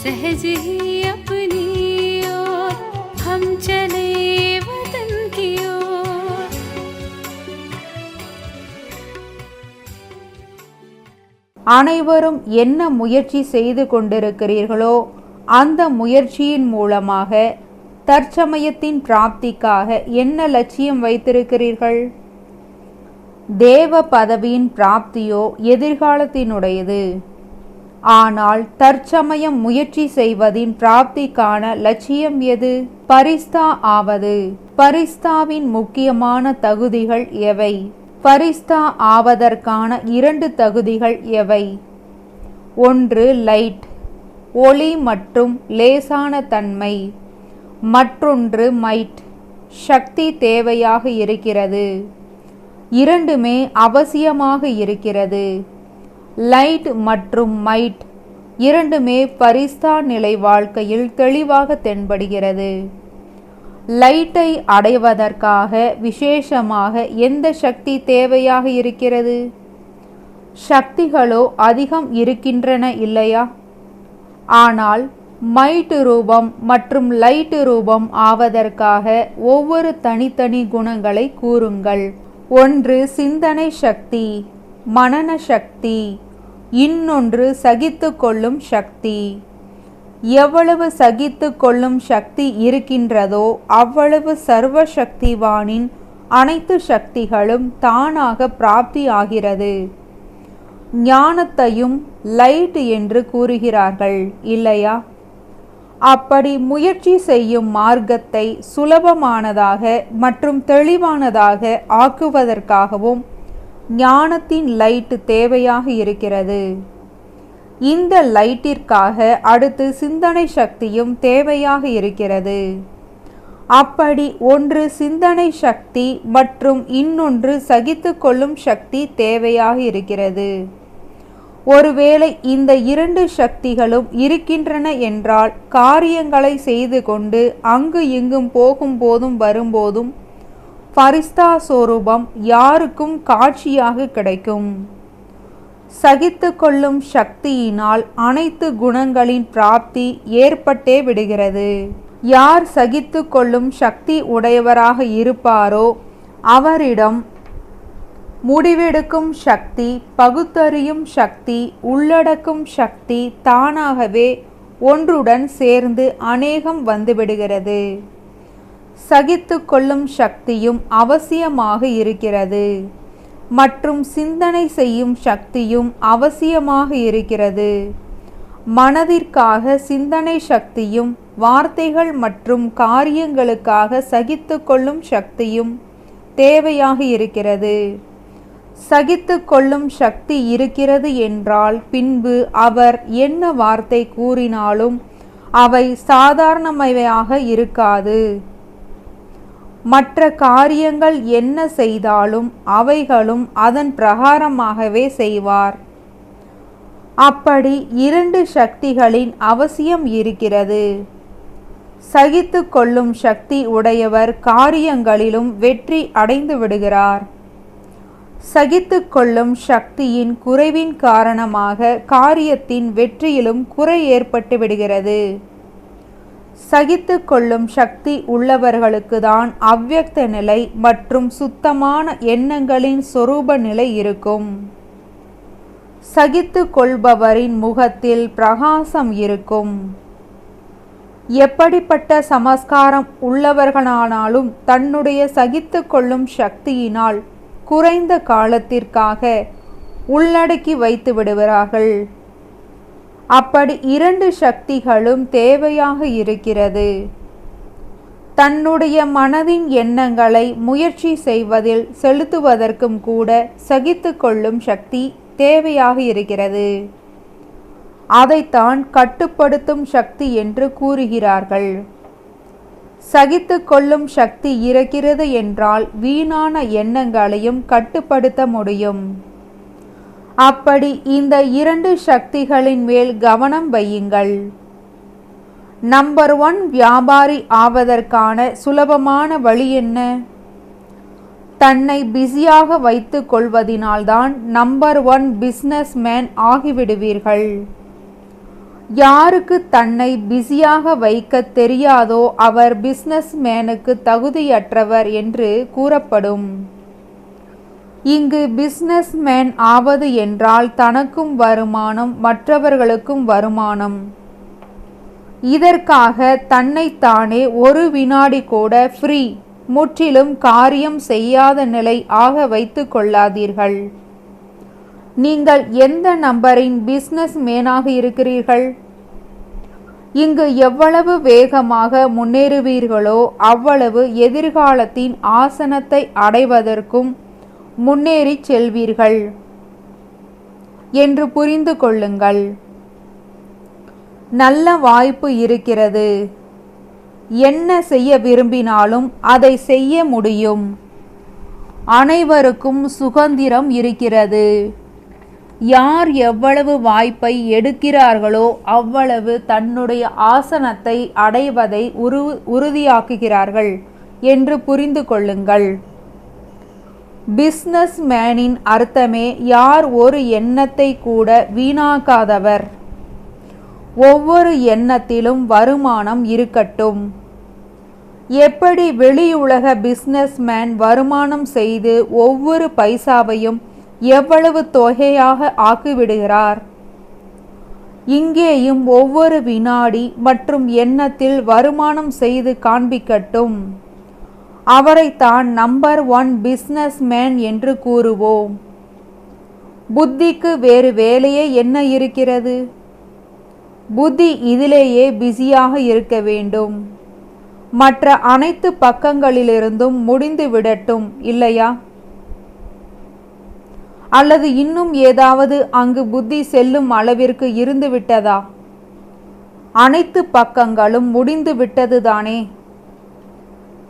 सहज ही अपनी ओर हम चले वतन की ओर। அனைவரும் என்ன முயற்சி செய்து கொண்டிருக்கிறீர்களோ அந்த முயற்சியின் மூலமாக தற்சமயத்தின் பிராப்திக்காக என்ன லட்சியம் வைத்திருக்கிறீர்கள்? தேவ பதவியின் பிராப்தியோ எதிர்காலத்தினுடையது. ஆனால் தற்சமயம் முயற்சி செய்வதின் பிராப்திக்கான லட்சியம் எது? பரிஸ்தா ஆவது. பரிஸ்தாவின் முக்கியமான தகுதிகள் எவை? பரிஸ்தா ஆவதற்கான 2 தகுதிகள் எவை? ஒன்று லைட், ஒளி மற்றும் லேசான தன்மை. மற்றொன்று மைட், சக்தி தேவையாக இருக்கிறது. இரண்டுமே அவசியமாக இருக்கிறது. லைட் மற்றும் மைட் இரண்டுமே பரிஸ்தா நிலை வாழ்க்கையில் தெளிவாக தென்படுகிறது. லைட்டை அடைவதற்காக விசேஷமாக எந்த சக்தி தேவையாக இருக்கிறது? சக்திகளோ அதிகம் இருக்கின்றன இல்லையா? ஆனால் மைட் ரூபம் மற்றும் லைட் ரூபம் ஆவதற்காக ஒவ்வொரு தனித்தனி குணங்களை கூறுங்கள். ஒன்று சிந்தனை சக்தி, மனன சக்தி, இன்னொன்று சகித்து கொள்ளும் சக்தி. எவ்வளவு சகித்து கொள்ளும் சக்தி இருக்கின்றதோ அவ்வளவு சர்வ சக்திவானின் அனைத்து சக்திகளும் தானாக பிராப்தி ஆகிறது. ஞானத்தையும் லைட் என்று கூறுகிறார்கள் இல்லையா? அப்படி முயற்சி செய்யும் மார்க்கத்தை சுலபமானதாக மற்றும் தெளிவானதாக ஆக்குவதற்காகவும் ஞானத்தின் லைட் தேவையாக இருக்கிறது. இந்த லைட்டிற்காக அடுத்து சிந்தனை சக்தியும் தேவையாக இருக்கிறது. அப்படி ஒன்று சிந்தனை சக்தி மற்றும் இன்னொன்று சகித்து கொள்ளும் சக்தி தேவையாக இருக்கிறது. ஒருவேளை இந்த 2 சக்திகளும் இருக்கின்றன என்றால் காரியங்களை செய்து கொண்டு அங்கு இங்கும் போகும்போதும் வரும்போதும் பரிஸ்தா சொரூபம் யாருக்கும் காட்சியாக கிடைக்கும். சகித்து கொள்ளும் சக்தியினால் அனைத்து குணங்களின் பிராப்தி ஏற்பட்டே விடுகிறது. யார் சகித்து கொள்ளும் சக்தி உடையவராக இருப்பாரோ அவரிடம் முடிவெடுக்கும் சக்தி, பகுத்தறியும் சக்தி, உள்ளடக்கும் சக்தி தானாகவே ஒன்றுடன் சேர்ந்து அநேகம் வந்துவிடுகிறது. சகித்து கொள்ளும் சக்தியும் அவசியமாக இருக்கிறது மற்றும் சிந்தனை செய்யும் சக்தியும் அவசியமாக இருக்கிறது. மனதிற்காக சிந்தனை சக்தியும் வார்த்தைகள் மற்றும் காரியங்களுக்காக சகித்து கொள்ளும் சக்தியும் தேவையாக இருக்கிறது. சகித்து கொள்ளும் சக்தி இருக்கிறது என்றால் பின்பு அவர் என்ன வார்த்தை கூறினாலும் அவை சாதாரணமையாக இருக்காது. மற்ற காரியங்கள் என்ன செய்தாலும் அவைகளும் அதன் பிரகாரமாகவே செய்வார். அப்படி 2 சக்திகளின் அவசியம் இருக்கிறது. சகித்து கொள்ளும் சக்தி உடையவர் காரியங்களிலும் வெற்றி அடைந்து விடுகிறார். சகித்து கொள்ளும் சக்தியின் குறைவின் காரணமாக காரியத்தின் வெற்றியிலும் குறை ஏற்பட்டு விடுகிறது. சகித்து கொள்ளும் சக்தி உள்ளவர்களுக்கு தான் அவ்யக்த நிலை மற்றும் சுத்தமான எண்ணங்களின் சொரூப நிலை இருக்கும். சகித்து கொள்பவரின் முகத்தில் பிரகாசம் இருக்கும். எப்படிப்பட்ட சமஸ்காரம் உள்ளவர்களானாலும் தன்னுடைய சகித்து கொள்ளும் சக்தியினால் குறைந்த காலத்திற்காக உள்ளடக்கி வைத்து விடுகிறார்கள். அப்படி 2 சக்திகளும் தேவையாக இருக்கிறது. தன்னுடைய மனதின் எண்ணங்களை முயற்சி செய்வதில் செலுத்துவதற்கும் கூட சகித்து கொள்ளும் சக்தி தேவையாக இருக்கிறது. அதைத்தான் கட்டுப்படுத்தும் சக்தி என்று கூறுகிறார்கள். சகித்து கொள்ளும் சக்தி இருக்கிறது என்றால் வீணான எண்ணங்களையும் கட்டுப்படுத்த முடியும். அப்படி இந்த 2 சக்திகளின் மேல் கவனம் வையுங்கள். நம்பர் 1 வியாபாரி ஆவதற்கான சுலபமான வழி என்ன? தன்னை பிஸியாக வைத்து கொள்வதினால்தான் நம்பர் 1 பிசினஸ் மேன் ஆகிவிடுவீர்கள். யாருக்கு தன்னை பிஸியாக வைக்க தெரியாதோ அவர் பிசினஸ் மேனுக்கு தகுதியற்றவர் என்று கூறப்படும். இங்கு பிசினஸ் மேன் ஆவது என்றால் தனக்கும் வருமானம், மற்றவர்களுக்கும் வருமானம். இதற்காக தன்னைத்தானே ஒரு வினாடி கூட ஃப்ரீ, முற்றிலும் காரியம் செய்யாத நிலை ஆக வைத்து கொள்ளாதீர்கள். நீங்கள் எந்த நம்பரின் பிசினஸ் மேனாக இருக்கிறீர்கள்? இங்கு எவ்வளவு வேகமாக முன்னேறுவீர்களோ அவ்வளவு எதிர்காலத்தின் ஆசனத்தை அடைவதற்கும் முன்னேறி செல்வீர்கள் என்று புரிந்து கொள்ளுங்கள். நல்ல வாய்ப்பு இருக்கிறது. என்ன செய்ய விரும்பினாலும் அதை செய்ய முடியும். அனைவருக்கும் சுதந்திரம் இருக்கிறது. யார் எவ்வளவு வாய்ப்பை எடுக்கிறார்களோ அவ்வளவு தன்னுடைய ஆசனத்தை அடைவதை உறுதியாக்குகிறார்கள் என்று புரிந்து கொள்ளுங்கள். பிசினஸ் மேனின் அர்த்தமே யார் ஒரு எண்ணத்தை கூட வீணாக்காதவர். ஒவ்வொரு எண்ணத்திலும் வருமானம் இருக்கட்டும். எப்படி வெளியுலக பிசினஸ் மேன் வருமானம் செய்து ஒவ்வொரு பைசாவையும் எவ்வளவு தொகையாக ஆக்கிவிடுகிறார், இங்கேயும் ஒவ்வொரு வினாடி மற்றும் எண்ணத்தில் வருமானம் செய்து காண்பிக்கட்டும். அவரைத்தான் நம்பர் 1 பிசினஸ் மேன் என்று கூறுவோம். புத்திக்கு வேறு வேலையே என்ன இருக்கிறது? புத்தி இதிலேயே பிஸியாக இருக்க வேண்டும். மற்ற அனைத்து பக்கங்களிலிருந்தும் முடிந்து விடட்டும், இல்லையா? அல்லது இன்னும் ஏதாவது அங்கு புத்தி செல்லும் அளவிற்கு இருந்து விட்டதா? அனைத்து பக்கங்களும் முடிந்து விட்டதுதானே.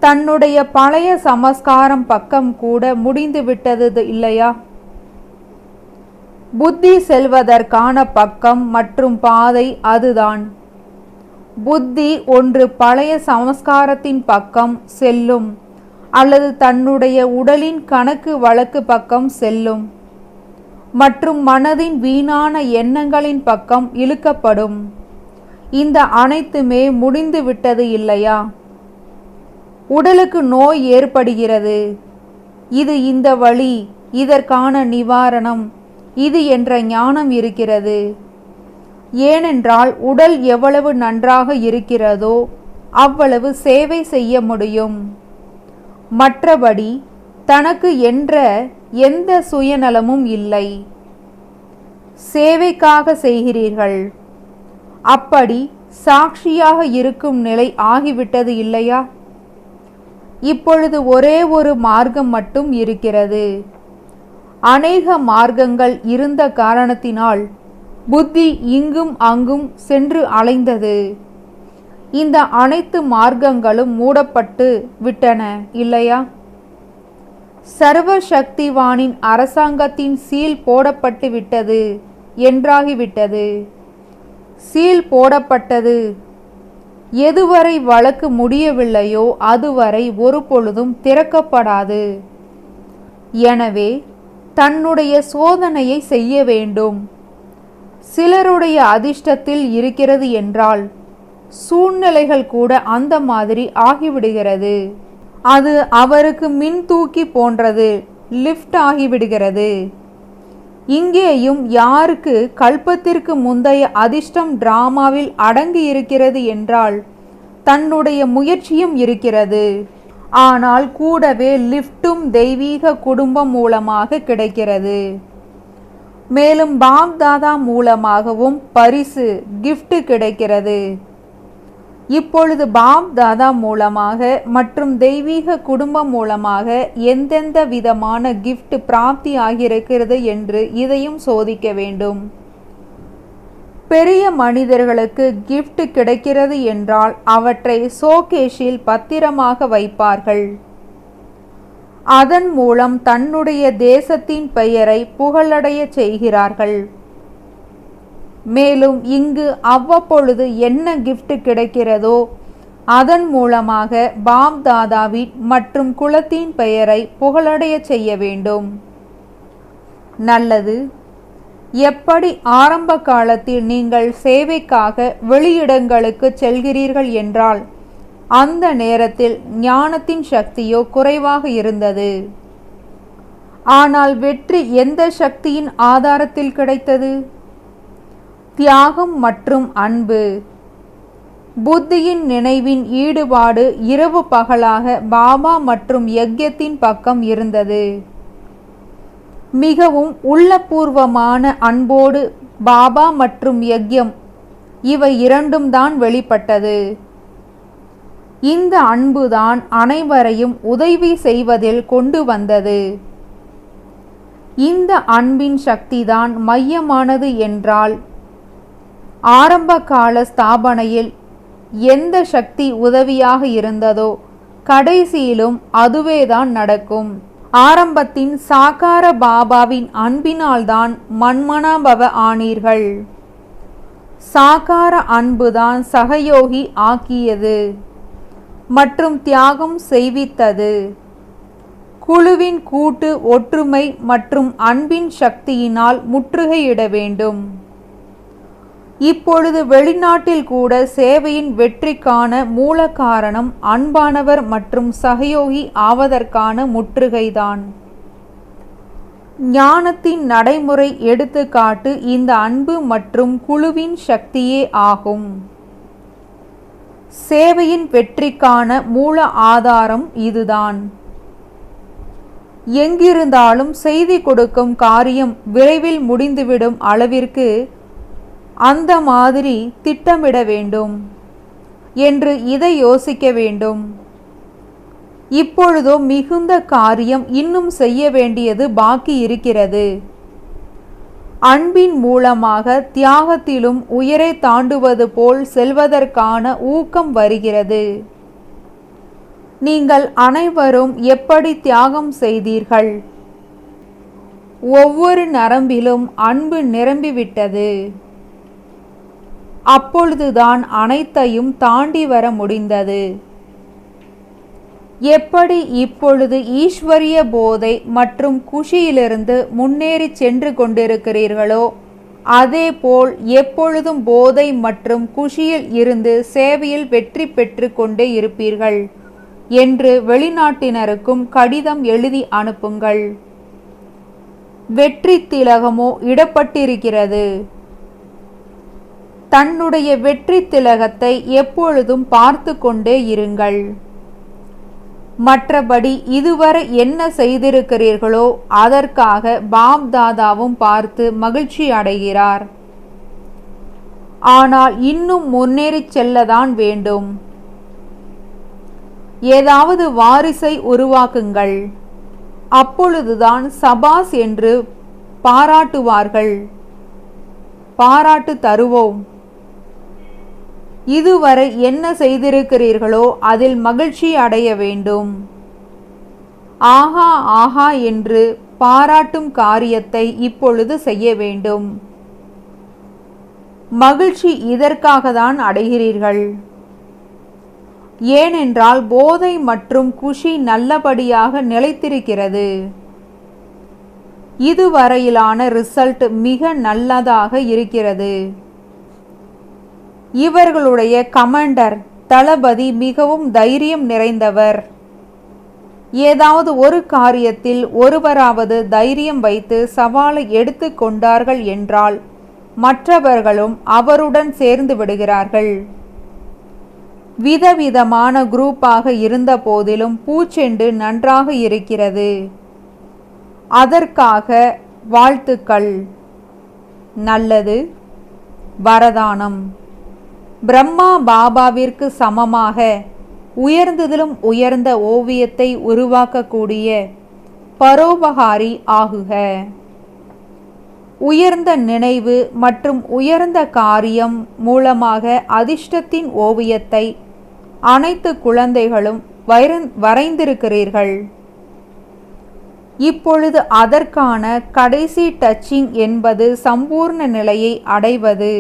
தன்னுடைய பழைய சமஸ்காரம் பக்கம் கூட முடிந்து விட்டது இல்லையா? புத்தி செல்வதற்கான பக்கம் மற்றும் பாதை அதுதான். புத்தி ஒன்று பழைய சமஸ்காரத்தின் பக்கம் செல்லும், அல்லது தன்னுடைய உடலின் கணக்கு வழக்கு பக்கம் செல்லும், மற்றும் மனதின் வீணான எண்ணங்களின் பக்கம் இழுக்கப்படும். இந்த அனைத்துமே முடிந்து விட்டது இல்லையா? உடலுக்கு நோய் ஏற்படுகிறது, இது இந்த வழி, இதற்கான நிவாரணம் இது என்ற ஞானம் இருக்கிறது. ஏனென்றால் உடல் எவ்வளவு நன்றாக இருக்கிறதோ அவ்வளவு சேவை செய்ய முடியும். மற்றபடி தனக்கு என்ற எந்த சுயநலமும் இல்லை. சேவைக்காக செய்கிறீர்கள். அப்படி சாட்சியாக இருக்கும் நிலை ஆகிவிட்டது இல்லையா? இப்பொழுது ஒரே ஒரு மார்க்கம் மட்டும் இருக்கிறது. அநேக மார்க்கங்கள் இருந்த காரணத்தினால் புத்தி இங்கும் அங்கும் சென்று அலைந்தது. இந்த அனைத்து மார்க்கங்களும் மூடப்பட்டு விட்டன இல்லையா? சர்வ சக்திவானின் அரசாங்கத்தின் சீல் போடப்பட்டு விட்டது என்றாகிவிட்டது. சீல் போடப்பட்டது. எதுவரை வழக்கு முடியவில்லையோ அதுவரை ஒரு பொழுதும் திறக்கப்படாது. எனவே தன்னுடைய சோதனையை செய்ய வேண்டும். சிலருடைய அதிர்ஷ்டத்தில் இருக்கிறது என்றால் சூழ்நிலைகள் கூட அந்த மாதிரி ஆகிவிடுகிறது. அது அவருக்கு மின் தூக்கி போன்றது, லிஃப்ட் ஆகிவிடுகிறது. இங்கேயும் யாருக்கு கல்பத்திற்கு முந்தைய அதிர்ஷ்டம் டிராமாவில் அடங்கி இருக்கிறது என்றால் தன்னுடைய முயற்சியும் இருக்கிறது. ஆனால் கூடவே லிஃப்டும் தெய்வீக குடும்பம் மூலமாக கிடைக்கிறது. மேலும் பாப் தாதா மூலமாகவும் பரிசு கிஃப்ட் கிடைக்கிறது. இப்பொழுது பாப் தாதா மூலமாக மற்றும் தெய்வீக குடும்பம் மூலமாக எந்தெந்த விதமான கிஃப்ட் பிராப்தி ஆகியிருக்கிறது என்று இதையும் சோதிக்க வேண்டும். பெரிய மனிதர்களுக்கு கிஃப்ட் கிடைக்கிறது என்றால் அவற்றை ஷோகேஷில் பத்திரமாக வைப்பார்கள். அதன் மூலம் தன்னுடைய தேசத்தின் பெயரை புகழடைய செய்கிறார்கள். மேலும் இங்கு அவ்வப்பொழுது என்ன கிஃப்ட் கிடைக்கிறதோ அதன் மூலமாக பாப் தாதாவின் மற்றும் குலத்தின் பெயரை புகழடைய செய்ய வேண்டும். நல்லது. எப்படி ஆரம்ப காலத்தில் நீங்கள் சேவைக்காக வெளியிடங்களுக்கு செல்கிறீர்கள் என்றால் அந்த நேரத்தில் ஞானத்தின் சக்தியோ குறைவாக இருந்தது. ஆனால் வெற்றி எந்த சக்தியின் ஆதாரத்தில் கிடைத்தது? தியாகம் மற்றும் அன்பு. புத்தியின் நினைவின் ஈடுபாடு இரவு பகலாக பாபா மற்றும் யக்யத்தின் பக்கம் இருந்தது. மிகவும் உள்ளபூர்வமான அன்போடு பாபா மற்றும் யக்யம் இவை இரண்டும் தான் வெளிப்பட்டது. இந்த அன்புதான் அனைவரையும் உதவி செய்வதில் கொண்டு வந்தது. இந்த அன்பின் சக்திதான் மையமானது என்றால் ஆரம்ப கால ஸ்தாபனையில் எந்த சக்தி உதவியாக இருந்ததோ கடைசியிலும் அதுவேதான் நடக்கும். ஆரம்பத்தின் சாகார பாபாவின் அன்பினால்தான் மன்மனாபவ ஆனீர்கள். சாகார அன்புதான் சகயோகி ஆக்கியது மற்றும் தியாகம் செய்வித்தது. குழுவின் கூட்டு ஒற்றுமை மற்றும் அன்பின் சக்தியினால் முற்றுகையிட வேண்டும். இப்பொழுது வெளிநாட்டில் கூட சேவையின் வெற்றிக்கான மூல காரணம் அன்பானவர் மற்றும் சகயோகி ஆவதற்கான முற்றுகைதான். ஞானத்தின் நடைமுறை எடுத்துக்காட்டு இந்த அன்பு மற்றும் குழுவின் சக்தியே ஆகும். சேவையின் வெற்றிக்கான மூல ஆதாரம் இதுதான். எங்கிருந்தாலும் செய்தி கொடுக்கும் காரியம் விரைவில் முடிந்துவிடும் அளவிற்கு அந்த மாதிரி திட்டமிட வேண்டும் என்று இதை யோசிக்க வேண்டும். இப்பொழுதோ மிகுந்த காரியம் இன்னும் செய்ய வேண்டியது பாக்கி இருக்கிறது. அன்பின் மூலமாக தியாகத்திலும் உயரே தாண்டுவது போல் செல்வதற்கான ஊக்கம் வருகிறது. நீங்கள் அனைவரும் எப்படி தியாகம் செய்தீர்கள்? ஒவ்வொரு நரம்பிலும் அன்பு நிரம்பிவிட்டது. அப்பொழுதுதான் அனைத்தையும் தாண்டி வர முடிந்தது. எப்படி இப்பொழுது ஈஸ்வரிய போதை மற்றும் குஷியிலிருந்து முன்னேறி சென்று கொண்டிருக்கிறீர்களோ அதேபோல் எப்பொழுதும் போதை மற்றும் குஷியில் இருந்து சேவையில் வெற்றி பெற்று கொண்டே இருப்பீர்கள் என்று வெளிநாட்டினருக்கும் கடிதம் எழுதி அனுப்புங்கள். வெற்றி திலகமோ இடப்பட்டிருக்கிறது. தன்னுடைய வெற்றி திலகத்தை எப்பொழுதும் பார்த்து கொண்டே இருங்கள். மற்றபடி இதுவரை என்ன செய்திருக்கிறீர்களோ அதற்காக பாப் தாதாவும் பார்த்து மகிழ்ச்சி அடைகிறார். ஆனால் இன்னும் முன்னேறி செல்லதான் வேண்டும். ஏதாவது வாரிசை உருவாக்குங்கள். அப்பொழுதுதான் சபாஸ் என்று பாராட்டுவார்கள். பாராட்டு தருவோம். இதுவரை என்ன செய்திருக்கிறீர்களோ அதில் மகிழ்ச்சி அடைய வேண்டும். ஆஹா ஆஹா என்று பாராட்டும் காரியத்தை இப்பொழுது செய்ய வேண்டும். மகிழ்ச்சி இதற்காக தான் அடைகிறீர்கள். ஏனென்றால் போதை மற்றும் குஷி நல்லபடியாக நிலைத்திருக்கிறது. இதுவரையிலான ரிசல்ட் மிக நல்லதாக இருக்கிறது. இவர்களுடைய கமாண்டர் தளபதி மிகவும் தைரியம் நிறைந்தவர். ஏதாவது ஒரு காரியத்தில் ஒருவராவது தைரியம் வைத்து சவாலை எடுத்து கொண்டார்கள் என்றால் மற்றவர்களும் அவருடன் சேர்ந்து விடுகிறார்கள். விதவிதமான குரூப்பாக இருந்த போதிலும் பூச்செண்டு நன்றாக இருக்கிறது. அதற்காக வாழ்த்துக்கள். நல்லது. வரதானம். பிரம்மா பாபாவிற்கு சமமாக உயர்ந்ததிலும் உயர்ந்த ஓவியத்தை உருவாக்கக்கூடிய பரோபகாரி ஆகுக. உயர்ந்த நினைவு மற்றும் உயர்ந்த காரியம் மூலமாக அதிர்ஷ்டத்தின் ஓவியத்தை அனைத்து குழந்தைகளும் வரைந்திருக்கிறீர்கள். இப்பொழுது அதற்கான கடைசி டச்சிங் என்பது சம்பூர்ண நிலையை அடைவது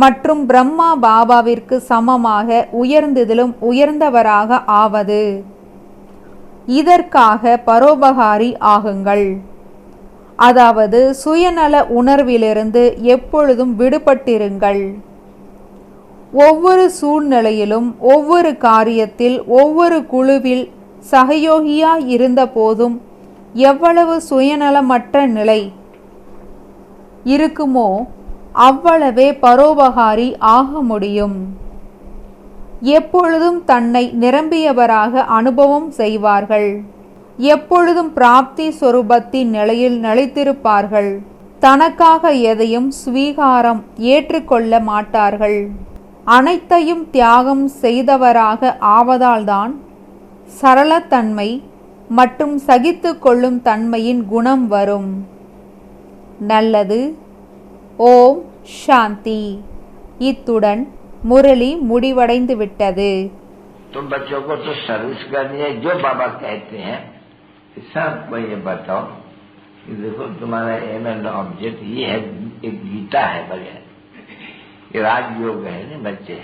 மற்றும் பிரம்மா பாபாவிற்கு சமமாக உயர்ந்ததிலும் உயர்ந்தவராக ஆவது. இதற்காக பரோபகாரி ஆகுங்கள். அதாவது சுயநல உணர்விலிருந்து எப்பொழுதும் விடுபட்டிருங்கள். ஒவ்வொரு சூழ்நிலையிலும், ஒவ்வொரு காரியத்தில், ஒவ்வொரு குழுவில் சகயோகியாய் இருந்த போதும் எவ்வளவு சுயநலமற்ற நிலை இருக்குமோ அவ்வளவே பரோபகாரி ஆக முடியும். எப்பொழுதும் தன்னை நிரம்பியவராக அனுபவம் செய்வார்கள். எப்பொழுதும் பிராப்தி சொரூபத்தின் நிலையில் நிலைத்திருப்பார்கள். தனக்காக எதையும் ஸ்வீகாரம் ஏற்றுக்கொள்ள மாட்டார்கள். அனைத்தையும் தியாகம் செய்தவராக ஆவதால்தான் சரளத்தன்மை மற்றும் சகித்து கொள்ளும் தன்மையின் குணம் வரும். நல்லது. ஓம் சாந்தி. இத்துடன் முரளி முடிவடைந்து விட்டது. तुम बच्चों को तो सर्विस करनी है, जो बाबा कहते हैं सबको ये बताओ कि देखो तुम्हारा एम एंड ऑब्जेक्ट ये है, एक गीता है बढ़िया, ये राजयोग है ना बच्चे।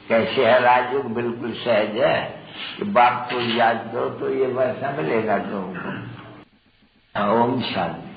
कैसे है राजयोग? बिल्कुल सहज है कि बाप को याद करो तो ये वैसा मिलेगा तुमको। ओम शांति।